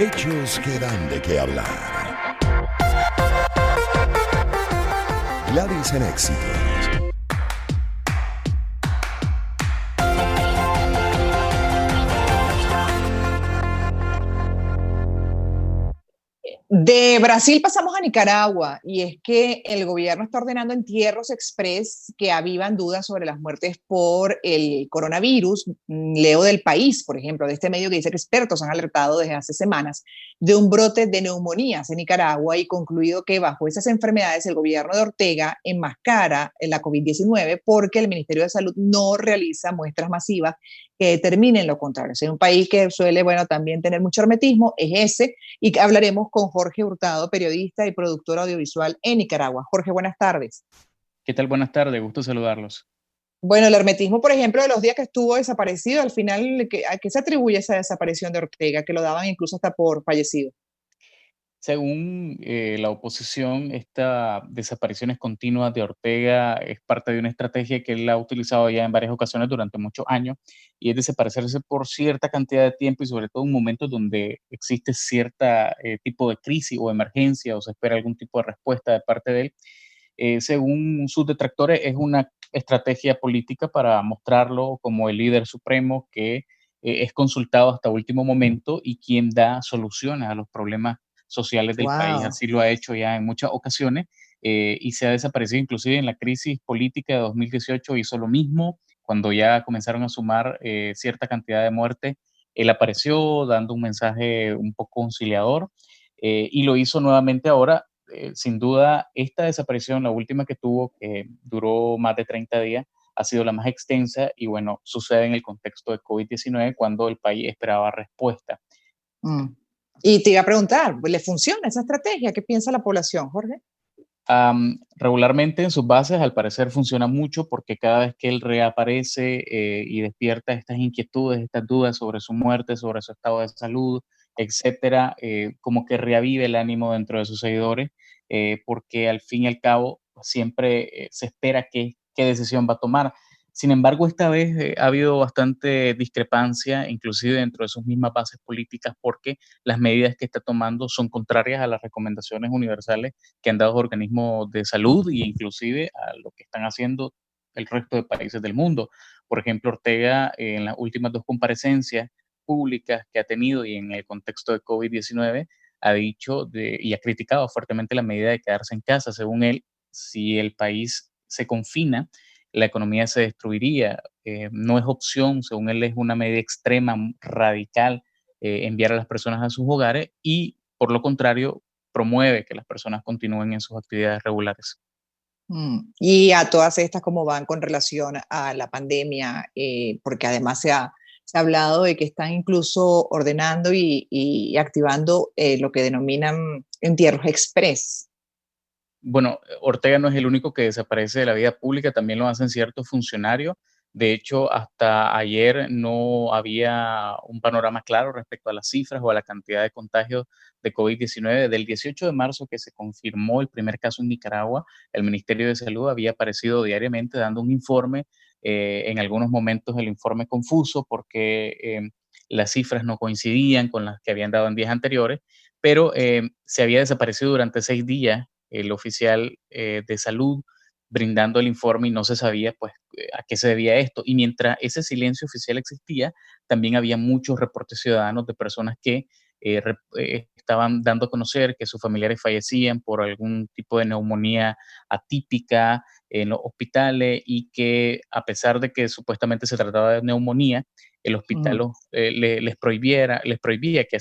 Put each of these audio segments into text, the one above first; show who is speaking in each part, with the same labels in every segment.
Speaker 1: Hechos que dan de qué hablar. Gladys en Éxitos.
Speaker 2: De Brasil pasamos a Nicaragua y es que el gobierno está ordenando entierros express que avivan dudas sobre las muertes por el coronavirus. Leo del País, por ejemplo, de este medio que dice que expertos han alertado desde hace semanas de un brote de neumonías en Nicaragua y concluido que bajo esas enfermedades el gobierno de Ortega enmascara la COVID-19 porque el Ministerio de Salud no realiza muestras masivas que determinen lo contrario. Si hay un país que suele, bueno, también tener mucho hermetismo, es ese, y hablaremos con Jorge Hurtado, periodista y productor audiovisual en Nicaragua. Jorge, buenas tardes.
Speaker 3: ¿Qué tal? Buenas tardes, gusto saludarlos.
Speaker 2: Bueno, el hermetismo, por ejemplo, de los días que estuvo desaparecido, al final, ¿a qué se atribuye esa desaparición de Ortega, que lo daban incluso hasta por fallecido?
Speaker 3: Según la oposición, estas desapariciones continuas de Ortega es parte de una estrategia que él ha utilizado ya en varias ocasiones durante muchos años, y es desaparecerse por cierta cantidad de tiempo y sobre todo en momentos donde existe cierta tipo de crisis o emergencia o se espera algún tipo de respuesta de parte de él. Según sus detractores, es una estrategia política para mostrarlo como el líder supremo que es consultado hasta último momento y quien da soluciones a los problemas sociales del país.
Speaker 2: Wow.
Speaker 3: Así lo ha hecho ya en muchas ocasiones y se ha desaparecido inclusive en la crisis política de 2018, hizo lo mismo cuando ya comenzaron a sumar cierta cantidad de muertes. Él apareció dando un mensaje un poco conciliador y lo hizo nuevamente ahora. Sin duda, esta desaparición, la última que tuvo, que duró más de 30 días, ha sido la más extensa y bueno, sucede en el contexto de COVID-19 cuando el país esperaba respuesta.
Speaker 2: Mm. Y te iba a preguntar, ¿le funciona esa estrategia? ¿Qué piensa la población, Jorge?
Speaker 3: Regularmente en sus bases al parecer funciona mucho porque cada vez que él reaparece y despierta estas inquietudes, estas dudas sobre su muerte, sobre su estado de salud, etcétera, como que reavive el ánimo dentro de sus seguidores, porque al fin y al cabo siempre se espera qué decisión va a tomar. Sin embargo, esta vez ha habido bastante discrepancia, inclusive dentro de sus mismas bases políticas, porque las medidas que está tomando son contrarias a las recomendaciones universales que han dado organismos de salud e inclusive a lo que están haciendo el resto de países del mundo. Por ejemplo, Ortega en las últimas dos comparecencias públicas que ha tenido y en el contexto de COVID-19 ha dicho y ha criticado fuertemente la medida de quedarse en casa. Según él, si el país se confina, la economía se destruiría. No es opción, según él, es una medida extrema, radical, enviar a las personas a sus hogares y, por lo contrario, promueve que las personas continúen en sus actividades regulares.
Speaker 2: Y a todas estas, ¿cómo van con relación a la pandemia? Porque además se ha hablado de que están incluso ordenando y activando lo que denominan entierros express.
Speaker 3: Bueno, Ortega no es el único que desaparece de la vida pública, también lo hacen ciertos funcionarios. De hecho, hasta ayer no había un panorama claro respecto a las cifras o a la cantidad de contagios de COVID-19. Del 18 de marzo que se confirmó el primer caso en Nicaragua, el Ministerio de Salud había aparecido diariamente dando un informe, en algunos momentos el informe confuso porque las cifras no coincidían con las que habían dado en días anteriores, pero se había desaparecido durante 6 días el oficial de salud brindando el informe y no se sabía pues a qué se debía esto. Y mientras ese silencio oficial existía, también había muchos reportes ciudadanos de personas que estaban dando a conocer que sus familiares fallecían por algún tipo de neumonía atípica en los hospitales y que a pesar de que supuestamente se trataba de neumonía, el hospital
Speaker 2: Ujú.
Speaker 3: les prohibía que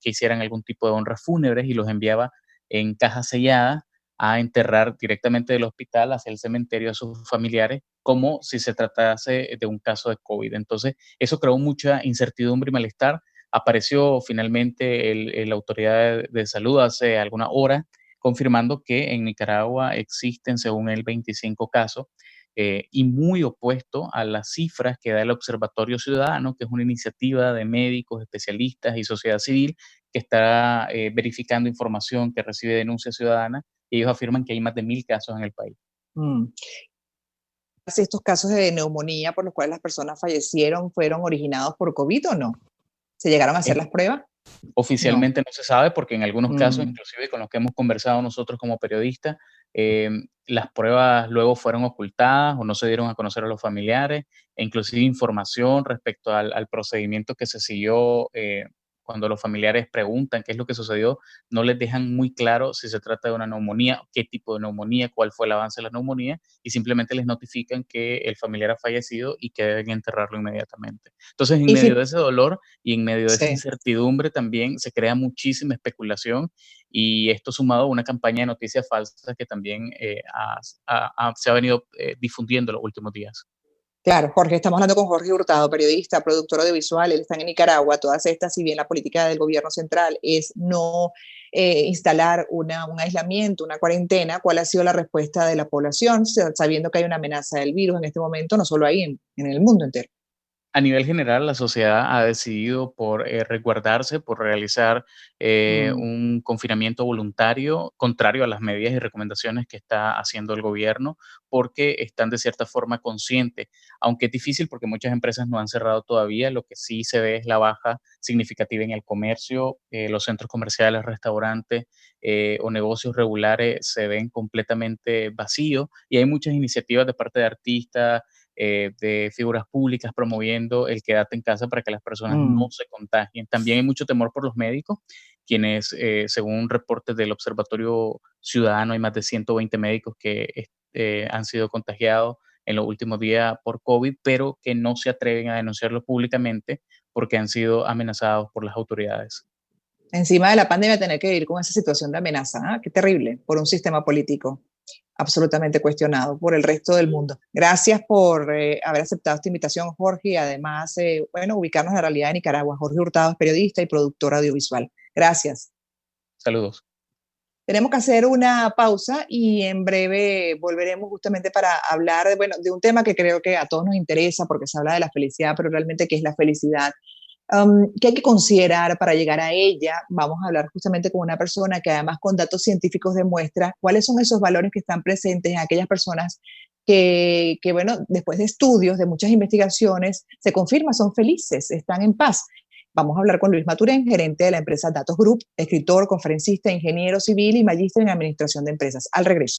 Speaker 3: hicieran algún tipo de honras fúnebres y los enviaba en cajas selladas a enterrar directamente del hospital hacia el cementerio a sus familiares, como si se tratase de un caso de COVID. Entonces, eso creó mucha incertidumbre y malestar. Apareció finalmente la autoridad de salud hace algunas horas confirmando que en Nicaragua existen, según él, 25 casos y muy opuesto a las cifras que da el Observatorio Ciudadano, que es una iniciativa de médicos, especialistas y sociedad civil que está verificando información que recibe denuncias ciudadanas y ellos afirman que hay más de 1.000 casos en el país.
Speaker 2: Mm. Si estos casos de neumonía por los cuales las personas fallecieron fueron originados por COVID o no, ¿se llegaron a hacer
Speaker 3: Es,
Speaker 2: las pruebas? No.
Speaker 3: Oficialmente no se sabe porque en algunos casos,
Speaker 2: Mm.
Speaker 3: inclusive con los que hemos conversado nosotros como periodistas, las pruebas luego fueron ocultadas o no se dieron a conocer a los familiares, e inclusive información respecto al procedimiento que se siguió, cuando los familiares preguntan qué es lo que sucedió, no les dejan muy claro si se trata de una neumonía, qué tipo de neumonía, cuál fue el avance de la neumonía, y simplemente les notifican que el familiar ha fallecido y que deben enterrarlo inmediatamente. Entonces, en
Speaker 2: Y
Speaker 3: medio de
Speaker 2: si,
Speaker 3: ese dolor y en medio de esa
Speaker 2: sí.
Speaker 3: incertidumbre también se crea muchísima especulación, y esto sumado a una campaña de noticias falsas que también se ha venido difundiendo en los últimos días.
Speaker 2: Claro, Jorge, estamos hablando con Jorge Hurtado, periodista, productor audiovisual, él está en Nicaragua. Todas estas, si bien la política del gobierno central es no instalar un aislamiento, una cuarentena, ¿cuál ha sido la respuesta de la población, sabiendo que hay una amenaza del virus en este momento, no solo ahí, en el mundo entero?
Speaker 3: A nivel general, la sociedad ha decidido por resguardarse, por realizar
Speaker 2: Mm.
Speaker 3: un confinamiento voluntario, contrario a las medidas y recomendaciones que está haciendo el gobierno, porque están de cierta forma conscientes, aunque es difícil porque muchas empresas no han cerrado todavía, lo que sí se ve es la baja significativa en el comercio, los centros comerciales, restaurantes o negocios regulares se ven completamente vacíos, y hay muchas iniciativas de parte de artistas, de figuras públicas promoviendo el quédate en casa para que las personas no
Speaker 2: Mm.
Speaker 3: se contagien. También hay mucho temor por los médicos, quienes, según reportes del Observatorio Ciudadano, hay más de 120 médicos que han sido contagiados en los últimos días por COVID, pero que no se atreven a denunciarlo públicamente porque han sido amenazados por las autoridades.
Speaker 2: Encima de la pandemia, tener que vivir con esa situación de amenaza, ¿ah? Qué terrible, por un sistema político absolutamente cuestionado por el resto del mundo. Gracias por haber aceptado esta invitación, Jorge, y además, bueno, ubicarnos en la realidad de Nicaragua. Jorge Hurtado es periodista y productor audiovisual. Gracias.
Speaker 3: Saludos.
Speaker 2: Tenemos que hacer una pausa y en breve volveremos justamente para hablar de, bueno, de un tema que creo que a todos nos interesa porque se habla de la felicidad, pero realmente qué es la felicidad. ¿Qué hay que considerar para llegar a ella? Vamos a hablar justamente con una persona que además con datos científicos demuestra cuáles son esos valores que están presentes en aquellas personas que, bueno, después de estudios, de muchas investigaciones, se confirma, son felices, están en paz. Vamos a hablar con Luis Maturén, gerente de la empresa Datos Group, escritor, conferencista, ingeniero civil y magíster en administración de empresas. Al regreso.